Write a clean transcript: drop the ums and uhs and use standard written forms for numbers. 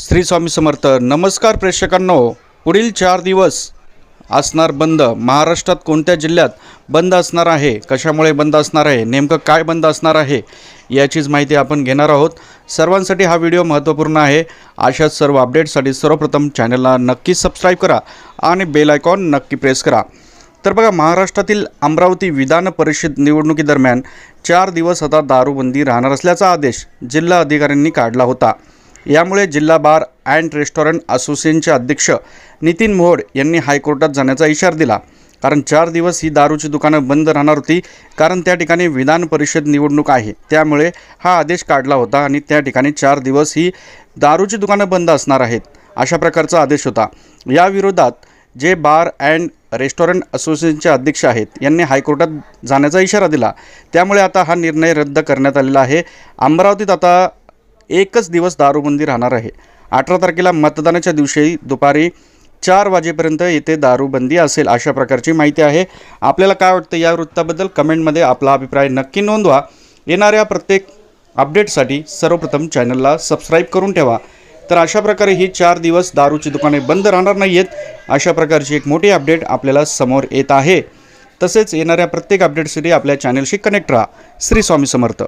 श्री स्वामी समर्थ। नमस्कार प्रेक्षकांनो, पुढील 4 दिवस असणार बंद। महाराष्ट्रात कोणत्या जिल्ह्यात बंद असणार आहे, कशामुळे बंद असणार आहे, नेमकं काय बंद असणार आहे याचीच माहिती आपण घेणार आहोत। सर्वांसाठी हा व्हिडिओ महत्त्वपूर्ण आहे। अशाच सर्व अपडेट्ससाठी सर्वप्रथम चॅनलला नक्की सबस्क्राईब करा आणि बेल आयकॉन नक्की प्रेस करा। तर बघा, महाराष्ट्रातील अमरावती विधान परिषद निवडणुकीदरम्यान 4 दिवस आता दारूबंदी राहणार असल्याचा आदेश जिल्हा अधिकाऱ्यांनी काढला होता। यामुळे जिल्हा बार अँड रेस्टॉरंट असोसिएशनचे अध्यक्ष नितीन मोहोड यांनी हायकोर्टात जाण्याचा इशारा दिला। कारण 4 दिवस ही दारूची दुकानं बंद राहणार होती, कारण त्या ठिकाणी विधान परिषद निवडणूक आहे, त्यामुळे हा आदेश काढला होता आणि त्या ठिकाणी 4 दिवस ही दारूची दुकानं बंद असणार आहेत, अशा प्रकारचा आदेश होता। या विरोधात जे बार अँड रेस्टॉरंट असोसिएशनचे अध्यक्ष आहेत यांनी हायकोर्टात जाण्याचा इशारा दिला। त्यामुळे आता हा निर्णय रद्द करण्यात आलेला आहे। अमरावतीत आता एकच दिवस दारूबंदी राहणार आहे। 18 तारखेला मतदानाच्या दिवशी दुपारी 4 वाजेपर्यंत येथे दारूबंदी असेल, अशा प्रकारची माहिती आहे। आपल्याला काय वाटतं या वृत्ताबद्दल कमेंटमध्ये आपला अभिप्राय नक्की नोंदवा। येणाऱ्या प्रत्येक अपडेटसाठी सर्वप्रथम चॅनलला सबस्क्राईब करून ठेवा। तर अशा प्रकारे ही 4 दिवस दारूची दुकाने बंद राहणार नाहीत, अशा प्रकारची एक मोठी अपडेट आपल्याला समोर येत आहे। तसेच येणाऱ्या प्रत्येक अपडेटसाठी आपल्या चॅनलशी कनेक्ट राहा। श्री स्वामी समर्थ।